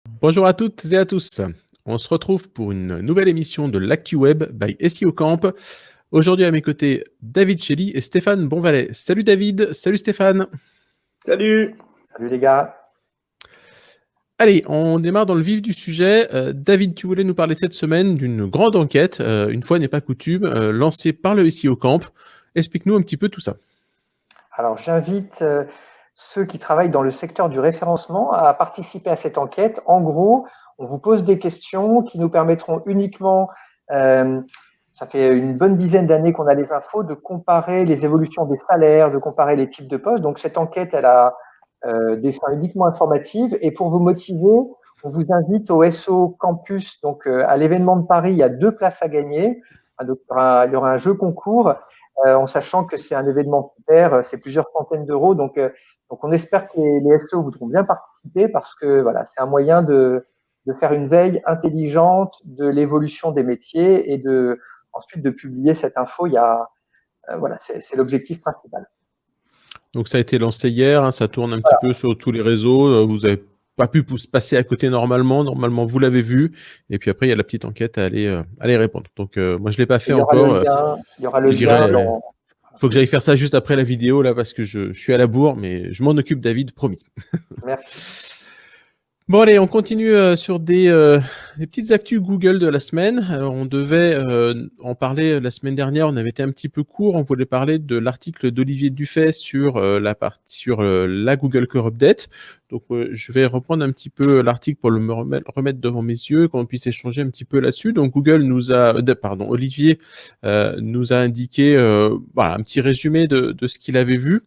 Bonjour à toutes et à tous. On se retrouve pour une nouvelle émission de l'Actu Web by SEO Camp. Aujourd'hui à mes côtés, David Shelley et Stéphane Bonvalet. Salut David, salut Stéphane. Salut. Salut les gars. Allez, on démarre dans le vif du sujet. David, tu voulais nous parler cette semaine d'une grande enquête, une fois n'est pas coutume, lancée par le SEO Camp. Explique-nous un petit peu tout ça. Alors j'invite ceux qui travaillent dans le secteur du référencement à participer à cette enquête. En gros, on vous pose des questions qui nous permettront uniquement, ça fait une bonne dizaine d'années qu'on a les infos, de comparer les évolutions des salaires, de comparer les types de postes. Donc cette enquête, elle a des fins uniquement informatives. Et pour vous motiver, on vous invite au SO Campus, donc à l'événement de Paris. Il y a 2 places à gagner. Donc, il y aura un jeu concours, en sachant que c'est un événement super, c'est plusieurs centaines d'euros. Donc on espère que les SO voudront bien participer parce que voilà, c'est un moyen de faire une veille intelligente de l'évolution des métiers et ensuite de publier cette info. Voilà, c'est l'objectif principal. Donc ça a été lancé hier, hein, ça tourne un petit peu sur tous les réseaux, vous n'avez pas pu passer à côté normalement vous l'avez vu, et puis après il y a la petite enquête à aller répondre. Donc moi je ne l'ai pas fait encore. Il y aura le lien dans... Faut que j'aille faire ça juste après la vidéo là parce que je suis à la bourre, mais je m'en occupe David, promis. Merci. Bon allez, on continue sur des petites actus Google de la semaine. Alors on devait en parler la semaine dernière, on avait été un petit peu court, on voulait parler de l'article d'Olivier Dufay sur la Google Core Update. Donc je vais reprendre un petit peu l'article pour le remettre devant mes yeux, qu'on puisse échanger un petit peu là-dessus. Donc Olivier nous a indiqué voilà, un petit résumé de ce qu'il avait vu.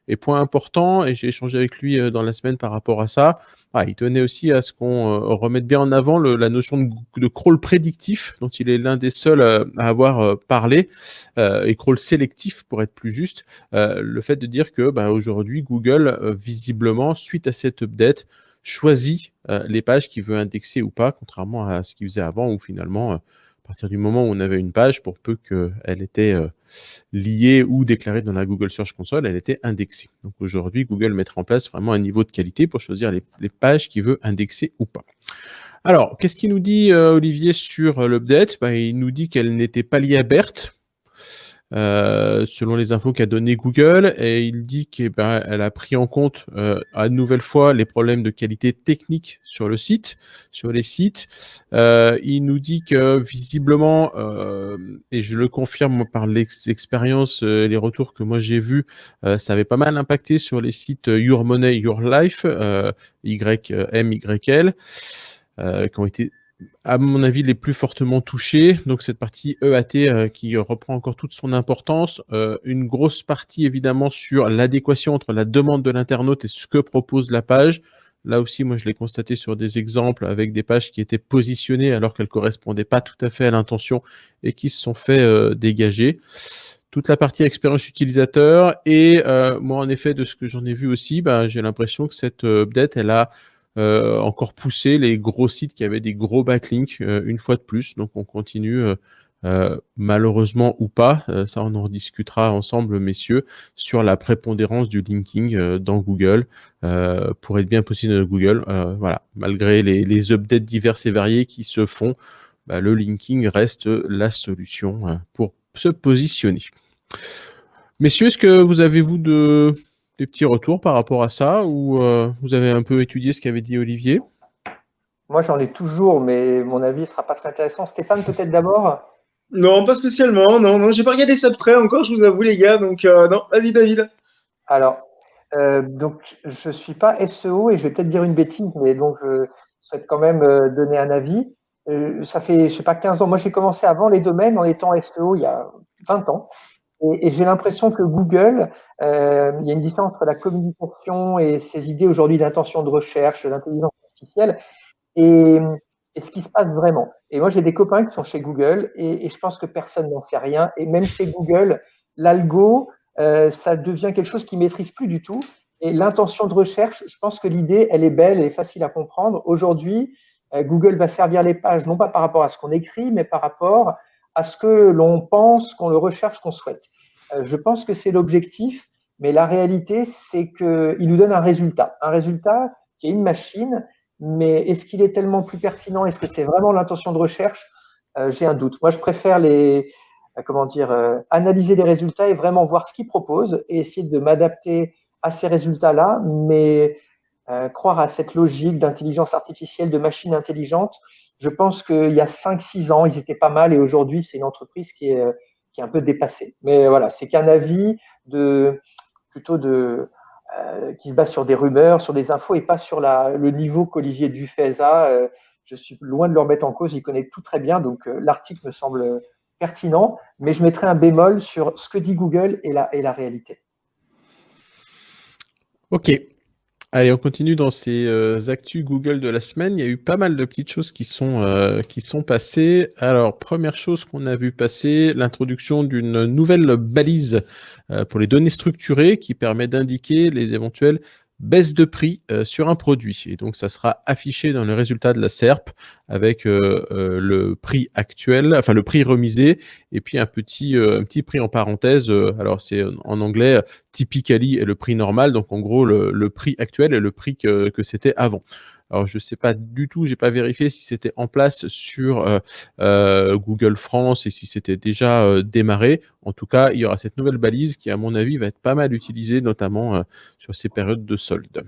Et point important, et j'ai échangé avec lui dans la semaine par rapport à ça, il tenait aussi à ce qu'on remette bien en avant la notion de crawl prédictif, dont il est l'un des seuls à avoir parlé, et crawl sélectif pour être plus juste. Le fait de dire que aujourd'hui, Google, visiblement, suite à cette update, choisit les pages qu'il veut indexer ou pas, contrairement à ce qu'il faisait avant, où finalement, à partir du moment où on avait une page, pour peu qu'elle était liée ou déclarée dans la Google Search Console, elle était indexée. Donc aujourd'hui, Google mettra en place vraiment un niveau de qualité pour choisir les pages qu'il veut indexer ou pas. Alors, qu'est-ce qu'il nous dit Olivier sur l'update ? Il nous dit qu'elle n'était pas liée à BERT, selon les infos qu'a donné Google, et il dit qu'elle a pris en compte à nouvelle fois les problèmes de qualité technique sur les sites. Il nous dit que visiblement, et je le confirme par l'expérience, les retours que moi j'ai vus, ça avait pas mal impacté sur les sites Your Money, Your Life, YMYL, qui ont été à mon avis, les plus fortement touchés. Donc, cette partie EAT qui reprend encore toute son importance. Une grosse partie, évidemment, sur l'adéquation entre la demande de l'internaute et ce que propose la page. Là aussi, moi, je l'ai constaté sur des exemples avec des pages qui étaient positionnées alors qu'elles ne correspondaient pas tout à fait à l'intention et qui se sont fait dégager. Toute la partie expérience utilisateur. Et moi, en effet, de ce que j'en ai vu aussi, j'ai l'impression que cette update, elle a encore pousser les gros sites qui avaient des gros backlinks une fois de plus. Donc on continue, malheureusement ou pas, ça on en rediscutera ensemble messieurs, sur la prépondérance du linking dans Google, pour être bien positionné dans Google. Voilà, malgré les updates divers et variés qui se font, le linking reste la solution pour se positionner. Messieurs, est-ce que vous avez des petits retours par rapport à ça, ou vous avez un peu étudié ce qu'avait dit Olivier ? Moi, j'en ai toujours, mais mon avis ne sera pas très intéressant. Stéphane, peut-être d'abord ? Non, pas spécialement. Non, j'ai pas regardé ça de près encore, je vous avoue, les gars. Donc, non, vas-y, David. Alors, donc, je ne suis pas SEO et je vais peut-être dire une bêtise, mais donc, je souhaite quand même donner un avis. Ça fait, je sais pas, 15 ans. Moi, j'ai commencé avant les domaines en étant SEO il y a 20 ans. Et j'ai l'impression que Google, il y a une différence entre la communication et ses idées aujourd'hui d'intention de recherche, d'intelligence artificielle, et, et ce qui se passe vraiment. Et moi, j'ai des copains qui sont chez Google et je pense que personne n'en sait rien. Et même chez Google, l'algo, ça devient quelque chose qu'ils ne maîtrisent plus du tout. Et l'intention de recherche, je pense que l'idée, elle est belle, elle est facile à comprendre. Aujourd'hui, Google va servir les pages, non pas par rapport à ce qu'on écrit, mais par rapport à ce que l'on pense, qu'on le recherche, qu'on souhaite. Je pense que c'est l'objectif, mais la réalité, c'est qu'il nous donne un résultat qui est une machine mais est-ce qu'il est tellement plus pertinent? Est-ce que c'est vraiment l'intention de recherche? J'ai un doute. Moi, je préfère analyser les résultats et vraiment voir ce qu'ils proposent et essayer de m'adapter à ces résultats-là, mais croire à cette logique d'intelligence artificielle, de machine intelligente, je pense qu'il y a 5-6 ans, ils étaient pas mal et aujourd'hui, c'est une entreprise qui est un peu dépassée. Mais voilà, c'est qu'un avis qui se base sur des rumeurs, sur des infos et pas sur le niveau qu'Olivier Dufay a. Je suis loin de le remettre en cause, il connaît tout très bien, donc l'article me semble pertinent, mais je mettrai un bémol sur ce que dit Google et la réalité. Ok. Allez, on continue dans ces actus Google de la semaine. Il y a eu pas mal de petites choses qui sont passées. Alors, première chose qu'on a vu passer, l'introduction d'une nouvelle balise pour les données structurées qui permet d'indiquer les éventuelles baisses de prix sur un produit. Et donc, ça sera affiché dans le résultat de la SERP avec le prix actuel, enfin le prix remisé, et puis un petit prix en parenthèse. Alors, c'est en anglais typically et le prix normal. Donc, en gros, le prix actuel et le prix que c'était avant. Alors, je ne sais pas du tout, j'ai pas vérifié si c'était en place sur Google France et si c'était déjà démarré. En tout cas, il y aura cette nouvelle balise qui, à mon avis, va être pas mal utilisée, notamment sur ces périodes de solde.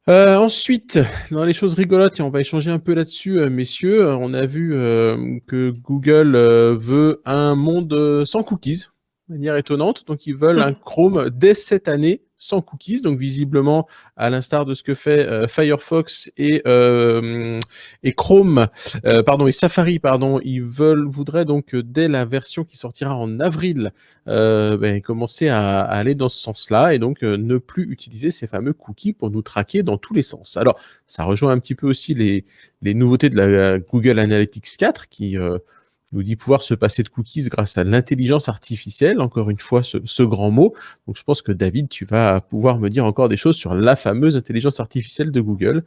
Ensuite, dans les choses rigolotes, et on va échanger un peu là-dessus, messieurs, on a vu que Google veut un monde sans cookies, de manière étonnante. Donc, ils veulent un Chrome dès cette année sans cookies. Donc, visiblement, à l'instar de ce que fait Firefox et Chrome, et Safari, ils voudraient donc dès la version qui sortira en avril, commencer à aller dans ce sens-là et donc ne plus utiliser ces fameux cookies pour nous traquer dans tous les sens. Alors, ça rejoint un petit peu aussi les nouveautés de la Google Analytics 4 qui nous dit pouvoir se passer de cookies grâce à l'intelligence artificielle, encore une fois ce grand mot. Donc je pense que David, tu vas pouvoir me dire encore des choses sur la fameuse intelligence artificielle de Google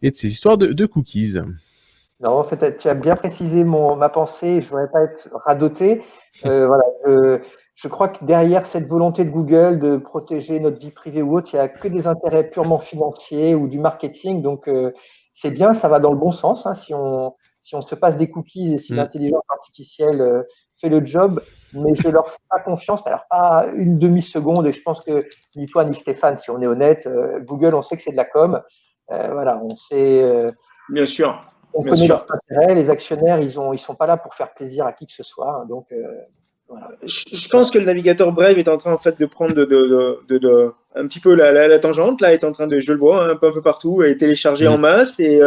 et de ces histoires de cookies. Non, en fait, tu as bien précisé ma pensée, je ne voudrais pas être radoté. Voilà, je crois que derrière cette volonté de Google de protéger notre vie privée ou autre, il n'y a que des intérêts purement financiers ou du marketing. Donc, c'est bien, ça va dans le bon sens. Hein, si on se passe des cookies et si l'intelligence artificielle fait le job, mais je leur fais pas confiance. Alors, pas une demi-seconde, et je pense que ni toi ni Stéphane, si on est honnête, Google, on sait que c'est de la com. Voilà, on sait. Bien sûr. On connaît leurs intérêts. Les actionnaires, ils sont pas là pour faire plaisir à qui que ce soit. Hein, donc, voilà. Je pense que le navigateur Brave est en train en fait de prendre un petit peu la tangente là, est en train de, je le vois un peu partout, est téléchargé en masse et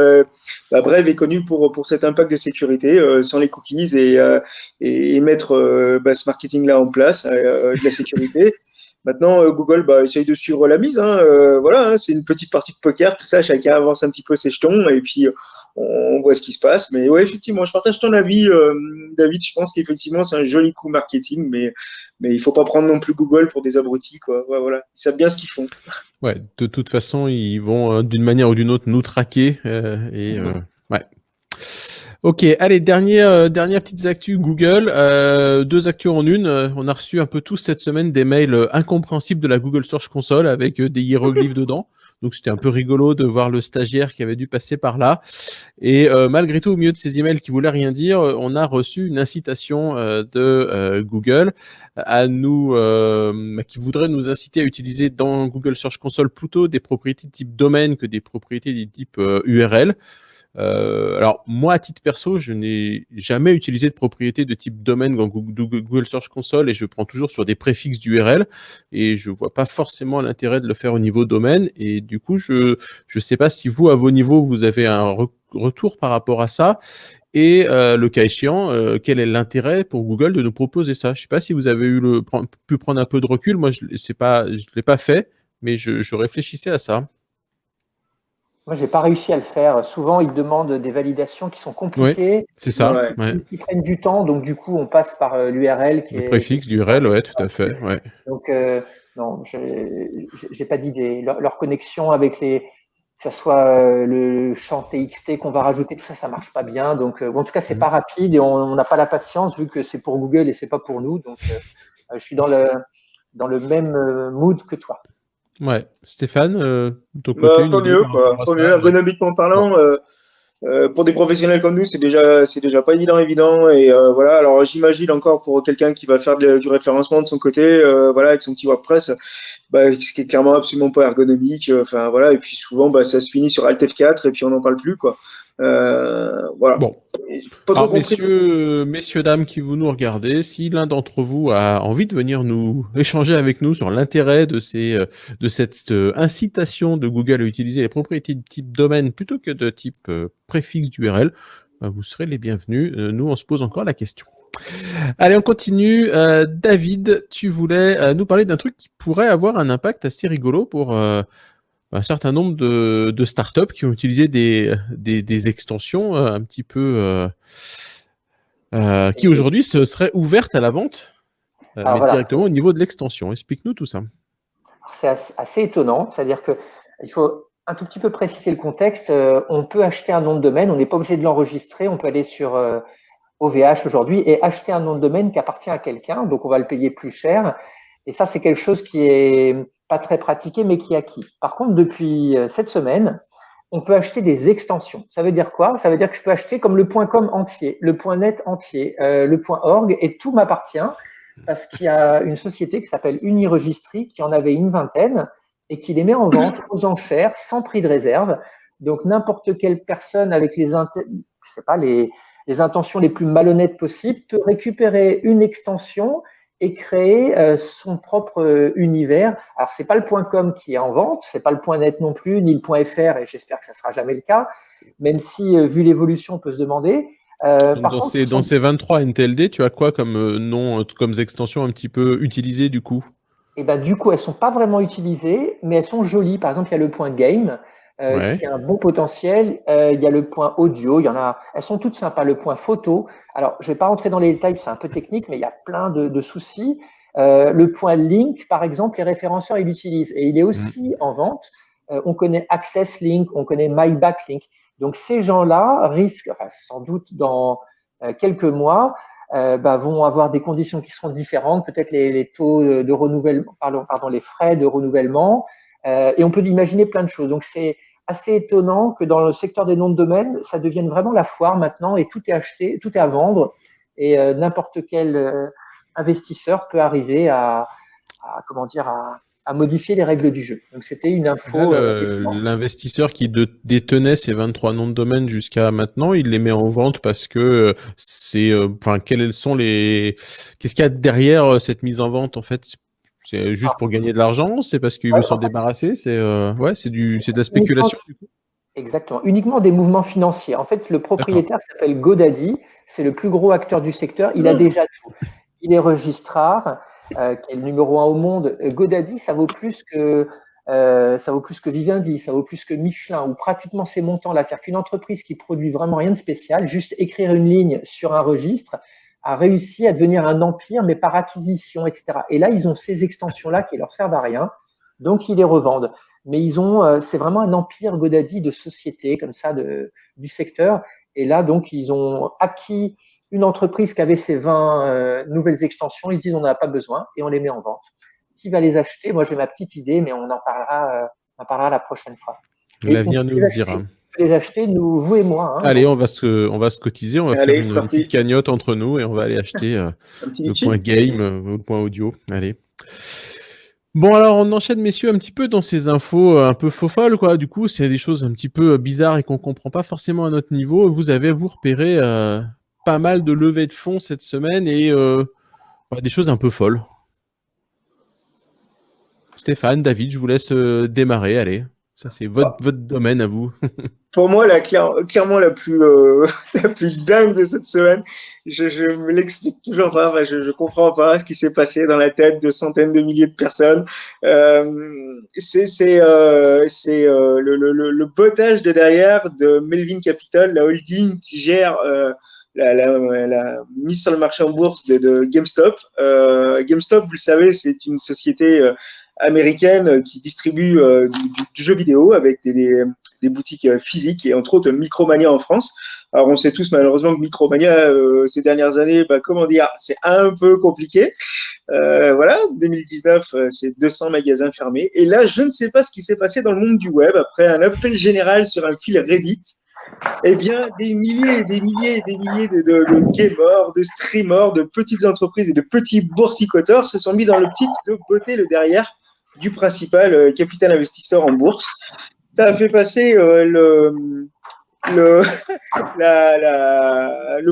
Brave est connu pour cet impact de sécurité sans les cookies et mettre ce marketing là en place de la sécurité. Maintenant, Google essaye de suivre la mise. Voilà, hein, c'est une petite partie de poker, tout ça, chacun avance un petit peu ses jetons et puis on voit ce qui se passe. Mais ouais, effectivement, je partage ton avis, David. Je pense qu'effectivement, c'est un joli coup marketing, mais il faut pas prendre non plus Google pour des abrutis, quoi. Ouais, voilà, ils savent bien ce qu'ils font. Ouais, de toute façon, ils vont d'une manière ou d'une autre nous traquer ouais. Ok, allez, dernière petite actu Google, 2 actus en une. On a reçu un peu tous cette semaine des mails incompréhensibles de la Google Search Console avec des hiéroglyphes dedans. Donc c'était un peu rigolo de voir le stagiaire qui avait dû passer par là. Et malgré tout, au milieu de ces emails qui voulaient rien dire, on a reçu une incitation de Google à nous, qui voudrait nous inciter à utiliser dans Google Search Console plutôt des propriétés de type domaine que des propriétés de type URL. Alors moi à titre perso, je n'ai jamais utilisé de propriété de type domaine dans Google Search Console et je prends toujours sur des préfixes d'URL et je vois pas forcément l'intérêt de le faire au niveau domaine et du coup je sais pas si vous à vos niveaux vous avez un retour par rapport à ça et le cas échéant quel est l'intérêt pour Google de nous proposer ça. Je sais pas si vous avez pu prendre un peu de recul, moi je l'ai pas fait mais je réfléchissais à ça. Moi, j'ai pas réussi à le faire. Souvent, ils demandent des validations qui sont compliquées. Oui, c'est ça. Qui prennent du temps. Donc, du coup, on passe par l'URL. Le préfixe d'URL, ouais, tout à fait. Ouais. Donc, non, j'ai pas d'idée. Leur connexion avec que ce soit le champ TXT qu'on va rajouter, tout ça, ça marche pas bien. Donc, en tout cas, c'est pas rapide et on n'a pas la patience vu que c'est pour Google et c'est pas pour nous. Donc, je suis dans le même mood que toi. Ouais. Stéphane, de ton côté, Bah, une tant idée mieux, par quoi. rapport à Tant mieux. ça? Ouais. Ergonomiquement Bon. parlant, pour des professionnels comme nous, c'est déjà pas évident. Et voilà. Alors, j'imagine encore pour quelqu'un qui va faire du référencement de son côté, voilà, avec son petit WordPress, bah, ce qui est clairement absolument pas ergonomique. Enfin, voilà. Et puis souvent, bah, ça se finit sur Alt F4 et puis on n'en parle plus, quoi. Voilà. Bon. Et j'ai pas trop Alors, compris. messieurs, dames qui vous nous regardez, si l'un d'entre vous a envie de venir nous échanger avec nous sur l'intérêt de cette incitation de Google à utiliser les propriétés de type domaine plutôt que de type préfixe d'URL, vous serez les bienvenus. Nous, on se pose encore la question. Allez, on continue. David, tu voulais nous parler d'un truc qui pourrait avoir un impact assez rigolo pour un certain nombre de startups qui ont utilisé des extensions un petit peu qui aujourd'hui se seraient ouvertes à la vente, Alors mais voilà, directement au niveau de l'extension. Explique-nous tout ça. c'est assez étonnant, c'est-à-dire que il faut un tout petit peu préciser le contexte. On peut acheter un nom de domaine, on n'est pas obligé de l'enregistrer, on peut aller sur OVH aujourd'hui et acheter un nom de domaine qui appartient à quelqu'un, donc on va le payer plus cher. Et ça, c'est quelque chose qui est pas très pratiqué, mais qui est acquis. Par contre, depuis cette semaine, on peut acheter des extensions. Ça veut dire quoi? Ça veut dire que je peux acheter comme le .com entier, le .net entier, le .org, et tout m'appartient parce qu'il y a une société qui s'appelle Uniregistry qui en avait une vingtaine et qui les met en vente aux enchères sans prix de réserve. Donc n'importe quelle personne avec je sais pas, les intentions les plus malhonnêtes possibles peut récupérer une extension et créer son propre univers. Alors c'est pas le .com qui est en vente, c'est pas le .net non plus, ni le .fr, et j'espère que ça sera jamais le cas, même si vu l'évolution on peut se demander. Donc Par contre, dans ces 23 NTLD, tu as quoi comme nom, comme extension un petit peu utilisée du coup? et ben, du coup, elles sont pas vraiment utilisées, mais elles sont jolies. Par exemple, il y a le point game Ouais. qui a un bon potentiel. Il y a le point audio. Il y en a. Elles sont toutes sympas. Le point photo. Alors, je vais pas rentrer dans les détails, c'est un peu technique, mais il y a plein de soucis. Le point link, par exemple, les référenceurs ils l'utilisent et il est Mm. aussi en vente. On connaît Access Link, on connaît My Backlink. Donc ces gens-là risquent, enfin sans doute dans quelques mois, vont avoir des conditions qui seront différentes, peut-être les taux de renouvellement, pardon, les frais de renouvellement, et on peut imaginer plein de choses. Donc c'est assez étonnant que dans le secteur des noms de domaine, ça devienne vraiment la foire maintenant et tout est acheté, tout est à vendre et n'importe quel investisseur peut arriver comment dire, à modifier les règles du jeu. Donc c'était une Là, info étonnante. l'investisseur qui détenait ces 23 noms de domaine jusqu'à maintenant, il les met en vente parce que enfin, qu'est-ce qu'il y a derrière cette mise en vente en fait? C'est juste pour gagner de l'argent? C'est parce qu'il veut Ouais, s'en en fait, débarrasser? C'est de la uniquement spéculation? Exactement. Uniquement des mouvements financiers. En fait, le D'accord. propriétaire s'appelle GoDaddy. C'est le plus gros acteur du secteur. Il a déjà tout. Il est registrar, qui est le numéro un au monde. GoDaddy, ça vaut plus que Vivendi, ça vaut plus que Michelin, ou pratiquement ces montants-là. C'est-à-dire qu'une entreprise qui produit vraiment rien de spécial, juste écrire une ligne sur un registre, a réussi à devenir un empire, mais par acquisition, etc. Et là, ils ont ces extensions-là qui leur servent à rien, donc ils les revendent. Mais c'est vraiment un empire GoDaddy de société comme ça du secteur. Et là, donc, ils ont acquis une entreprise qui avait ces 20 nouvelles extensions. Ils se disent on n'en a pas besoin et on les met en vente. Qui va les acheter? Moi, j'ai ma petite idée, mais on en parlera la prochaine fois. Et L'avenir nous le dira. on peut les acheter, nous, vous et moi. Hein, Allez, donc, on va se cotiser, on va faire Allez, c'est une petite parti. cagnotte entre nous et on va aller acheter Un petit le litchi. point game, le point audio. Allez. Bon, alors on enchaîne, messieurs, un petit peu dans ces infos un peu faux folles, quoi. Du coup, c'est des choses un petit peu bizarres et qu'on comprend pas forcément à notre niveau. Vous avez, vous, repéré pas mal de levées de fonds cette semaine et des choses un peu folles. Stéphane, David, je vous laisse démarrer, allez. Ça, c'est votre domaine à vous. Pour moi, clairement la plus, la plus dingue de cette semaine, je me l'explique toujours pas, enfin, je comprends pas ce qui s'est passé dans la tête de centaines de milliers de personnes. C'est le bottage de derrière de Melvin Capital, la holding qui gère la mise sur le marché en bourse de GameStop. GameStop, vous le savez, c'est une société américaine qui distribue du jeu vidéo avec des des boutiques physiques et entre autres Micromania en France. Alors on sait tous malheureusement que Micromania ces dernières années, comment dire, c'est un peu compliqué. Voilà, 2019, c'est 200 magasins fermés. Et là, je ne sais pas ce qui s'est passé dans le monde du web après un appel général sur un fil Reddit. Eh bien, des milliers et des milliers et des milliers de gamers, de streamers, de petites entreprises et de petits boursicoteurs se sont mis dans l'optique de botter le derrière du principal capital investisseur en bourse. Ça a fait passer le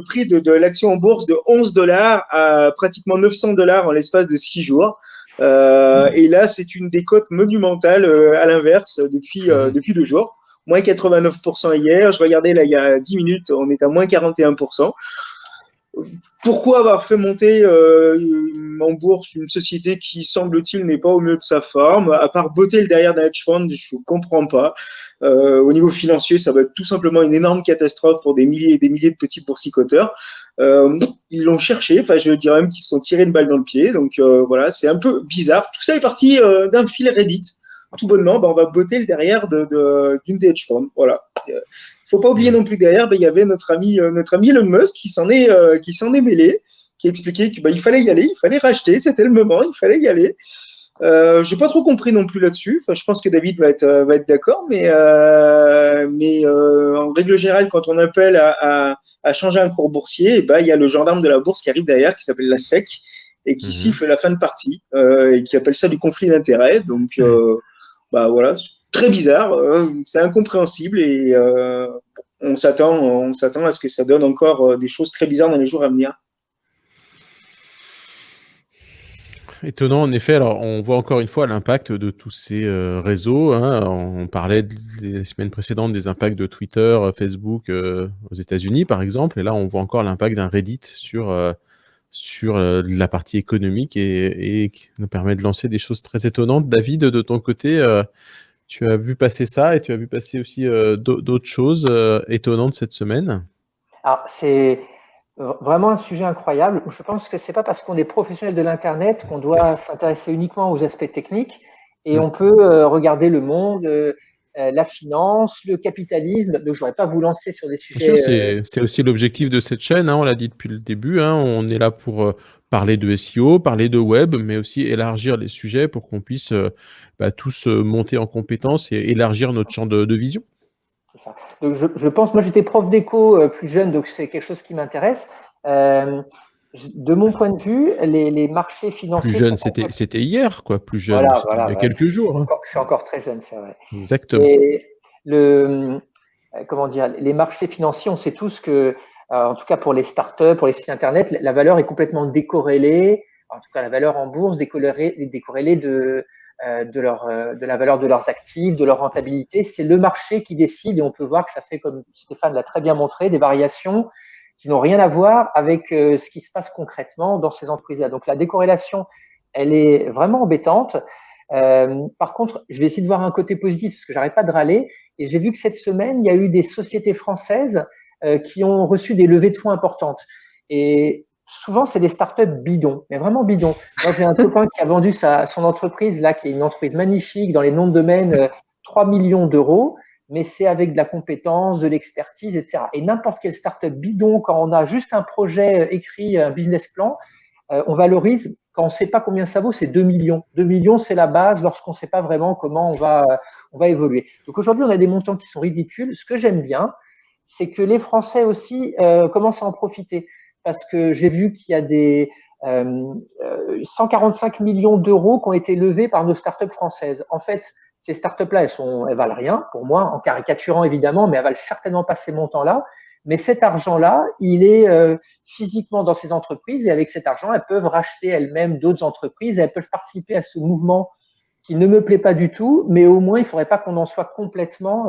prix de l'action en bourse de 11 dollars à pratiquement 900 dollars en l'espace de 6 jours. Et là, c'est une décote monumentale à l'inverse depuis 2 jours. Moins 89% hier. Je regardais là il y a 10 minutes, on est à moins 41%. Pourquoi avoir fait monter en bourse une société qui, semble-t-il, n'est pas au mieux de sa forme, à part botter le derrière d'un hedge fund, je ne comprends pas. Au niveau financier, ça va être tout simplement une énorme catastrophe pour des milliers et des milliers de petits boursicoteurs. Ils l'ont cherché, enfin je dirais même qu'ils se sont tirés une balle dans le pied. Donc voilà, c'est un peu bizarre. Tout ça est parti d'un fil Reddit. Tout bonnement, on va botter le derrière d'une des hedge funds. Voilà. Faut pas oublier non plus que derrière, il y avait notre ami Elon Musk qui s'en est mêlé, qui expliquait qu'il fallait y aller, il fallait racheter, c'était le moment, il fallait y aller. J'ai pas trop compris non plus là-dessus. Enfin, je pense que David va être d'accord, mais en règle générale, quand on appelle à changer un cours boursier, il y a le gendarme de la bourse qui arrive derrière, qui s'appelle la SEC, et qui siffle la fin de partie, et qui appelle ça du conflit d'intérêts. Donc, voilà, très bizarre, c'est incompréhensible, et on s'attend à ce que ça donne encore des choses très bizarres dans les jours à venir. Étonnant, en effet. Alors, on voit encore une fois l'impact de tous ces réseaux. On parlait les semaines précédentes des impacts de Twitter, Facebook aux États-Unis, par exemple. Et là, on voit encore l'impact d'un Reddit sur la partie économique et qui nous permet de lancer des choses très étonnantes. David, de ton côté, tu as vu passer ça et tu as vu passer aussi d'autres choses étonnantes cette semaine? Alors, c'est vraiment un sujet incroyable. Je pense que c'est pas parce qu'on est professionnel de l'Internet qu'on doit s'intéresser uniquement aux aspects techniques, et on peut regarder le monde, la finance, le capitalisme. Donc, je ne voudrais pas vous lancer sur des sujets. Bien sûr, c'est aussi l'objectif de cette chaîne, on l'a dit depuis le début. On est là pour parler de SEO, parler de web, mais aussi élargir les sujets pour qu'on puisse tous monter en compétences et élargir notre champ de vision. C'est ça. Donc, je pense, moi j'étais prof d'éco plus jeune, donc c'est quelque chose qui m'intéresse. De mon point de vue, les marchés financiers. Plus jeune, c'était hier, quoi. Plus jeune, voilà, il y a quelques jours. Je suis encore très jeune, c'est vrai. Exactement. Et comment dire, les marchés financiers, on sait tous que, en tout cas pour les startups, pour les sites internet, la valeur est complètement décorrélée. En tout cas, la valeur en bourse décorrélée de la valeur de leurs actifs, de leur rentabilité. C'est le marché qui décide, et on peut voir que ça fait, comme Stéphane l'a très bien montré, des variations qui n'ont rien à voir avec ce qui se passe concrètement dans ces entreprises-là. Donc la décorrélation, elle est vraiment embêtante. Par contre, je vais essayer de voir un côté positif parce que j'arrête pas de râler. Et j'ai vu que cette semaine, il y a eu des sociétés françaises qui ont reçu des levées de fonds importantes. Et souvent, c'est des startups bidons, mais vraiment bidons. Moi, j'ai un copain qui a vendu son entreprise, là, qui est une entreprise magnifique dans les noms de domaine, 3 millions d'euros, mais c'est avec de la compétence, de l'expertise, etc. Et n'importe quelle startup bidon, quand on a juste un projet écrit, un business plan, on valorise, quand on ne sait pas combien ça vaut, c'est 2 millions. 2 millions, c'est la base lorsqu'on ne sait pas vraiment comment on va évoluer. Donc aujourd'hui, on a des montants qui sont ridicules. Ce que j'aime bien, c'est que les Français aussi commencent à en profiter. Parce que j'ai vu qu'il y a des 145 millions d'euros qui ont été levés par nos startups françaises. En fait, ces startups-là, elles valent rien pour moi, en caricaturant évidemment, mais elles valent certainement pas ces montants-là. Mais cet argent-là, il est physiquement dans ces entreprises, et avec cet argent, elles peuvent racheter elles-mêmes d'autres entreprises, et elles peuvent participer à ce mouvement qui ne me plaît pas du tout, mais au moins, il ne faudrait pas qu'on en soit complètement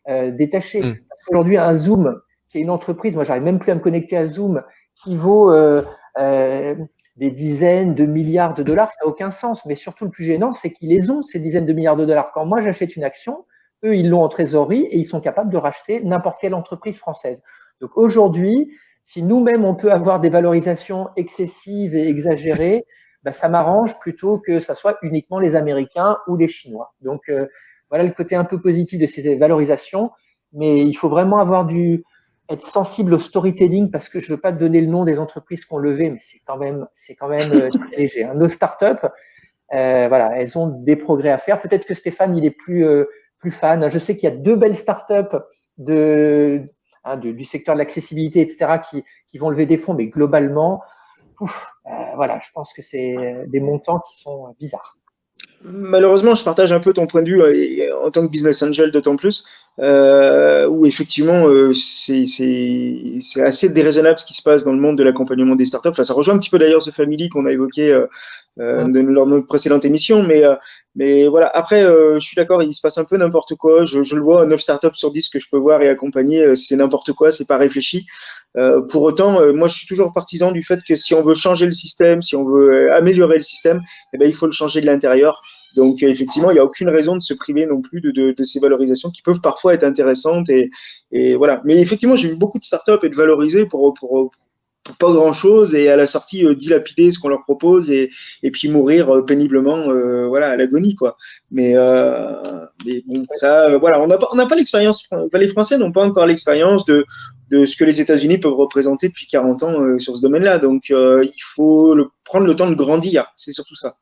détaché. Parce qu'aujourd'hui, un Zoom, qui est une entreprise, moi, j'arrive même plus à me connecter à Zoom, qui vaut des dizaines de milliards de dollars, ça n'a aucun sens. Mais surtout, le plus gênant, c'est qu'ils les ont, ces dizaines de milliards de dollars. Quand moi, j'achète une action, eux, ils l'ont en trésorerie et ils sont capables de racheter n'importe quelle entreprise française. Donc aujourd'hui, si nous-mêmes, on peut avoir des valorisations excessives et exagérées, ça m'arrange plutôt que ça soit uniquement les Américains ou les Chinois. Donc voilà le côté un peu positif de ces valorisations. Mais il faut vraiment être sensible au storytelling parce que je ne veux pas te donner le nom des entreprises qui ont levé, mais c'est quand même très léger. Nos startups, voilà, elles ont des progrès à faire. Peut-être que Stéphane, il est plus fan. Je sais qu'il y a 2 belles startups du secteur de l'accessibilité, etc., qui vont lever des fonds, mais globalement, voilà, je pense que c'est des montants qui sont bizarres. Malheureusement, je partage un peu ton point de vue en tant que business angel, d'autant plus, où effectivement, c'est assez déraisonnable ce qui se passe dans le monde de l'accompagnement des startups. Enfin, ça rejoint un petit peu d'ailleurs ce Family qu'on a évoqué lors de notre précédente émission, mais voilà. Après, je suis d'accord, il se passe un peu n'importe quoi. Je le vois, 9 startups sur 10 que je peux voir et accompagner, c'est n'importe quoi, c'est pas réfléchi. Pour autant, moi, je suis toujours partisan du fait que si on veut changer le système, si on veut améliorer le système, eh ben, il faut le changer de l'intérieur. Donc, effectivement, il n'y a aucune raison de se priver non plus de ces valorisations qui peuvent parfois être intéressantes. Et voilà. Mais effectivement, j'ai vu beaucoup de startups être valorisées pour pas grand-chose et à la sortie dilapider ce qu'on leur propose et puis mourir péniblement voilà, à l'agonie, quoi. Mais bon, ça, voilà, on n'a pas l'expérience. Les Français n'ont pas encore l'expérience de ce que les États-Unis peuvent représenter depuis 40 ans sur ce domaine-là. Donc, il faut prendre le temps de grandir. C'est surtout ça.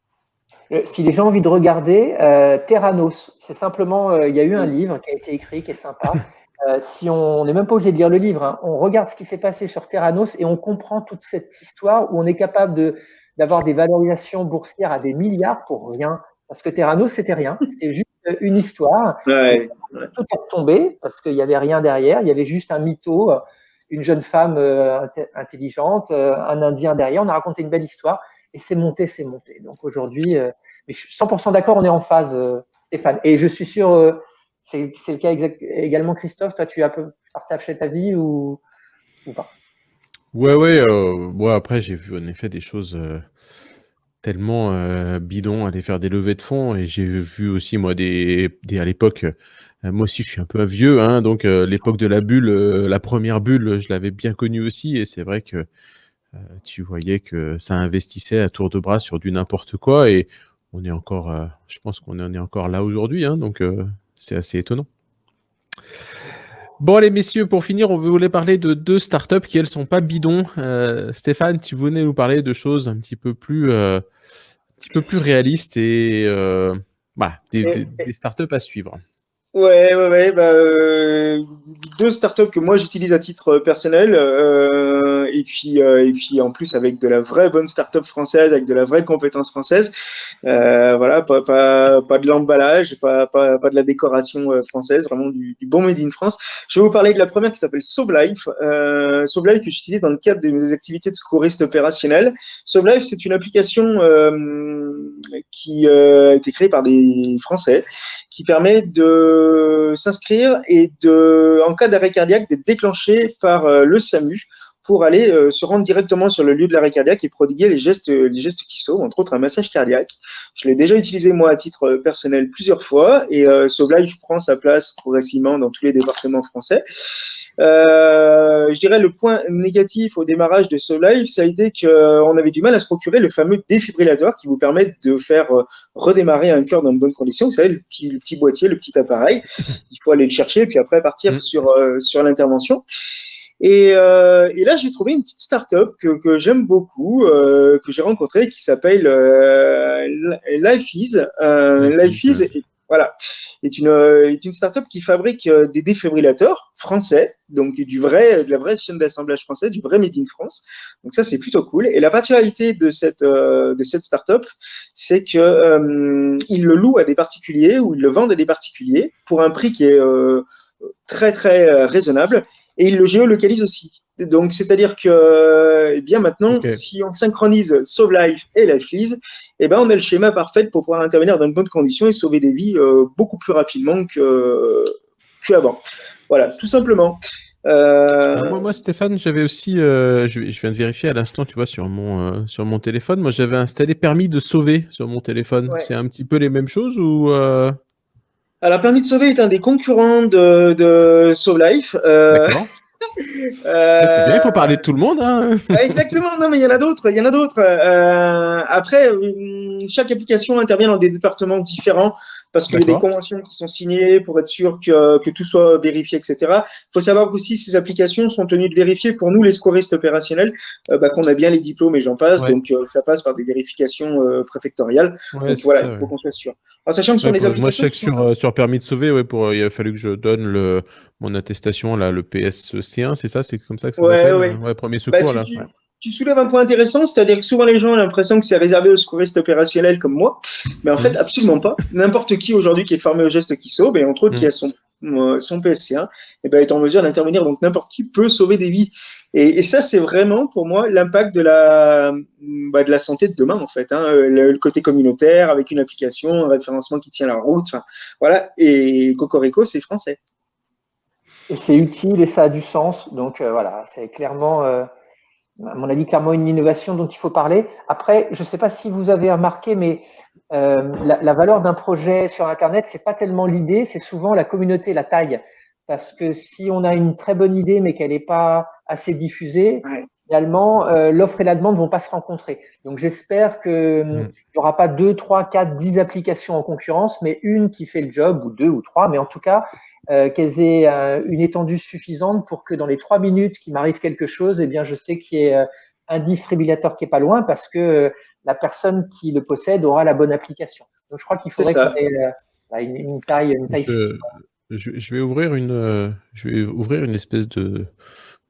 Si les gens ont envie de regarder, Theranos, c'est simplement, il y a eu un livre qui a été écrit, qui est sympa. Si on n'est même pas obligé de lire le livre, hein, on regarde ce qui s'est passé sur Theranos et on comprend toute cette histoire où on est capable d'avoir des valorisations boursières à des milliards pour rien. Parce que Theranos, c'était rien. C'était juste une histoire. Ouais. Tout est retombé parce qu'il n'y avait rien derrière. Il y avait juste un mytho, une jeune femme intelligente, un Indien derrière. On a raconté une belle histoire et c'est monté, c'est monté. Donc aujourd'hui, mais je suis 100% d'accord, on est en phase, Stéphane. Et je suis sûr, c'est le cas également, Christophe. Toi, tu as partagé ta vie ou pas? Ouais. Moi, après, j'ai vu en effet des choses tellement bidons, aller faire des levées de fonds. Et j'ai vu aussi, moi, à l'époque, moi aussi, je suis un peu vieux, hein, donc l'époque de la bulle, la première bulle, je l'avais bien connue aussi. Et c'est vrai que tu voyais que ça investissait à tour de bras sur du n'importe quoi. Et on est encore, je pense qu'on en est encore là aujourd'hui, hein, donc c'est assez étonnant. Bon, allez, messieurs, pour finir, on voulait parler de 2 startups qui, elles, sont pas bidons. Stéphane, tu venais nous parler de choses un petit peu plus réalistes et des startups à suivre. Ouais. Bah, 2 startups que moi j'utilise à titre personnel, et puis en plus avec de la vraie bonne startup française, avec de la vraie compétence française. Voilà, pas de l'emballage, pas de la décoration française, vraiment du bon made in France. Je vais vous parler de la première qui s'appelle SauveLife. SauveLife que j'utilise dans le cadre de mes activités de secouriste opérationnel. SauveLife, c'est une application qui a été créée par des Français, qui permet de s'inscrire et en cas d'arrêt cardiaque, d'être déclenché par le SAMU pour aller se rendre directement sur le lieu de l'arrêt cardiaque et prodiguer les gestes qui sauvent, entre autres un massage cardiaque. Je l'ai déjà utilisé moi à titre personnel plusieurs fois et SauveLife prend sa place progressivement dans tous les départements français. Je dirais le point négatif au démarrage de SauveLife, ça a été qu'on avait du mal à se procurer le fameux défibrillateur qui vous permet de faire redémarrer un cœur dans de bonnes conditions. Vous savez, le petit boîtier, le petit appareil. Il faut aller le chercher et puis après partir sur l'intervention. Et là, j'ai trouvé une petite start-up que j'aime beaucoup, que j'ai rencontrée, qui s'appelle LifeEase. LifeEase, voilà, est une start-up qui fabrique des défibrillateurs français, donc de la vraie chaîne d'assemblage française, du vrai Made in France. Donc ça, c'est plutôt cool. Et la particularité de cette start-up, c'est que ils le louent à des particuliers ou ils le vendent à des particuliers pour un prix qui est très très raisonnable. Et il le géolocalise aussi. Donc, c'est-à-dire que, bien maintenant, si on synchronise SauveLife et LifeEase, on a le schéma parfait pour pouvoir intervenir dans de bonnes conditions et sauver des vies beaucoup plus rapidement qu'avant. Voilà, tout simplement. Moi, Stéphane, j'avais aussi, je viens de vérifier à l'instant, tu vois, sur mon téléphone. Moi, j'avais installé Permis de sauver sur mon téléphone. Ouais. C'est un petit peu les mêmes choses ou Alors, Permis de sauver est un des concurrents de SauveLife. D'accord. C'est bien, il faut parler de tout le monde. Hein. Exactement, non, mais il y en a d'autres. Après, chaque application intervient dans des départements différents. parce qu'il y a des D'accord. conventions qui sont signées pour être sûr que tout soit vérifié, etc. Il faut savoir qu'aussi ces applications sont tenues de vérifier pour nous, les scoristes opérationnels, qu'on a bien les diplômes et j'en passe. Ouais, Donc, ça passe par des vérifications préfectoriales. ouais, Donc, c'est voilà, ça. il Ouais. faut qu'on soit sûr. Alors, sachant que ce sont Ouais, des moi, je applications sais qui que sont. sur permis de sauver, ouais, il a fallu que je donne mon attestation, là, le PSC1, c'est ça? C'est comme ça que ça Ouais, s'appelle? ouais. Ouais, premier Bah, secours, là. Ouais. tu soulèves un point intéressant, c'est-à-dire que souvent les gens ont l'impression que c'est réservé aux secouristes opérationnels comme moi, mais en fait, Hum, absolument pas. N'importe qui aujourd'hui qui est formé au geste qui sauve, et entre autres qui hum. a son PSC1, et ben, est en mesure d'intervenir. Donc n'importe qui peut sauver des vies. Et ça, c'est vraiment pour moi l'impact de la santé de demain, en fait. Hein. Le côté communautaire, avec une application, un référencement qui tient la route. Enfin, voilà. Et Cocorico, c'est français. Et c'est utile et ça a du sens. Donc voilà, c'est clairement, à mon avis, clairement une innovation dont il faut parler. Après, je ne sais pas si vous avez remarqué, mais la valeur d'un projet sur Internet, c'est pas tellement l'idée, c'est souvent la communauté, la taille. Parce que si on a une très bonne idée, mais qu'elle n'est pas assez diffusée, Ouais. finalement, l'offre et la demande ne vont pas se rencontrer. Donc, j'espère qu'il n'y aura pas 2, 3, 4, 10 applications en concurrence, mais une qui fait le job, ou 2 ou 3, mais en tout cas, qu'elles aient une étendue suffisante pour que dans les 3 minutes qu'il m'arrive quelque chose, eh bien, je sais qu'il y ait un défibrillateur qui est pas loin parce que la personne qui le possède aura la bonne application. Donc, je crois qu'il C'est faudrait qu'on ça. ait une taille fixe. Je, je vais ouvrir une espèce de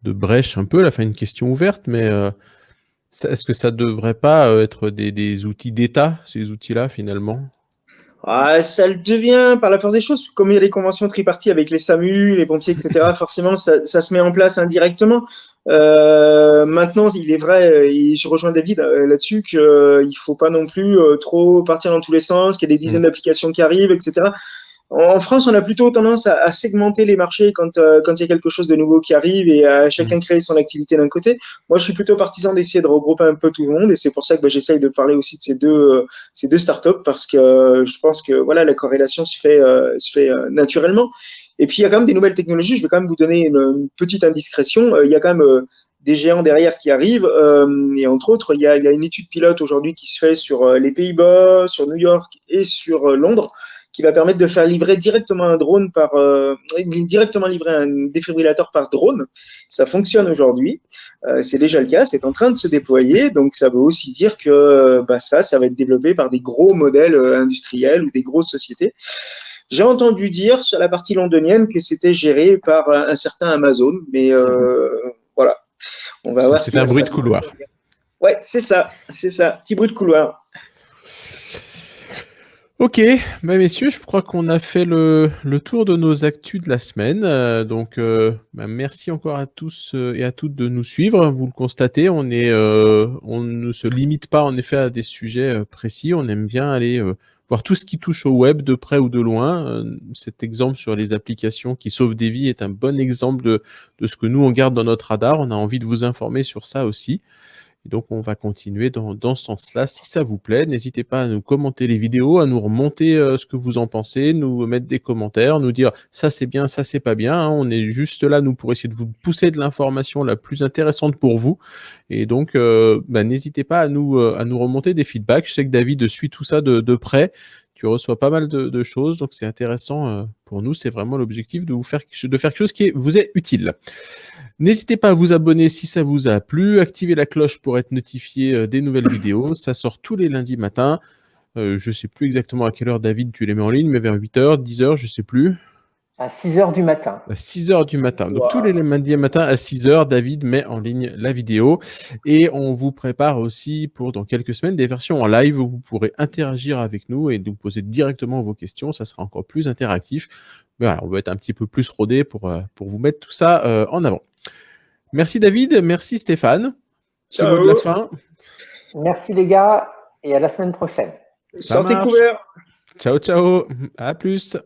brèche un peu, là, enfin une question ouverte, mais est-ce que ça devrait pas être des outils d'État, ces outils-là, finalement? Ah, ça le devient par la force des choses. Comme il y a les conventions triparties avec les SAMU, les pompiers, etc., forcément, ça se met en place indirectement. Maintenant, il est vrai, et je rejoins David là-dessus, qu'il ne faut pas non plus trop partir dans tous les sens, qu'il y a des dizaines Mm. d'applications qui arrivent, etc. En France, on a plutôt tendance à segmenter les marchés quand il y a quelque chose de nouveau qui arrive et à chacun Mm. créer son activité d'un côté. Moi, je suis plutôt partisan d'essayer de regrouper un peu tout le monde et c'est pour ça que j'essaye de parler aussi de ces deux startups parce que je pense que voilà, la corrélation se fait naturellement. Et puis, il y a quand même des nouvelles technologies. Je vais quand même vous donner une petite indiscrétion. Il y a quand même des géants derrière qui arrivent. Et entre autres, il y a une étude pilote aujourd'hui qui se fait sur les Pays-Bas, sur New York et sur Londres qui va permettre de faire livrer directement un drone directement livrer un défibrillateur par drone. Ça fonctionne aujourd'hui. C'est déjà le cas, c'est en train de se déployer. Donc, ça veut aussi dire que ça va être développé par des gros modèles industriels ou des grosses sociétés. J'ai entendu dire sur la partie londonienne que c'était géré par un certain Amazon, mais voilà, on va voir ce qui C'était un va se bruit de passer. couloir. Ouais, c'est ça, petit bruit de couloir. Ok, messieurs, je crois qu'on a fait le tour de nos actus de la semaine. Merci encore à tous et à toutes de nous suivre. Vous le constatez, on ne se limite pas en effet à des sujets précis. On aime bien aller voir tout ce qui touche au web de près ou de loin. Cet exemple sur les applications qui sauvent des vies est un bon exemple de ce que nous, on garde dans notre radar. On a envie de vous informer sur ça aussi. Et donc, on va continuer dans ce sens-là. Si ça vous plaît, n'hésitez pas à nous commenter les vidéos, à nous remonter ce que vous en pensez, nous mettre des commentaires, nous dire ça c'est bien, ça c'est pas bien. Hein. On est juste là, nous, pour essayer de vous pousser de l'information la plus intéressante pour vous. Et donc, n'hésitez pas à nous remonter des feedbacks. Je sais que David suit tout ça de près. Tu reçois pas mal de choses, donc c'est intéressant pour nous. C'est vraiment l'objectif de faire quelque chose qui vous est utile. N'hésitez pas à vous abonner si ça vous a plu, activez la cloche pour être notifié des nouvelles vidéos. Ça sort tous les lundis matins. Je ne sais plus exactement à quelle heure, David, tu les mets en ligne, mais vers 8h, 10h, je ne sais plus. À 6 heures du matin. À 6h du matin. Donc, Wow. tous les lundis matins à 6h, David met en ligne la vidéo. Et on vous prépare aussi pour, dans quelques semaines, des versions en live où vous pourrez interagir avec nous et nous poser directement vos questions. Ça sera encore plus interactif. Mais voilà, on va être un petit peu plus rodé pour vous mettre tout ça en avant. Merci David, merci Stéphane. Petit mot de la fin. Merci les gars et à la semaine prochaine. Sortez couverts. Ciao, ciao. À plus.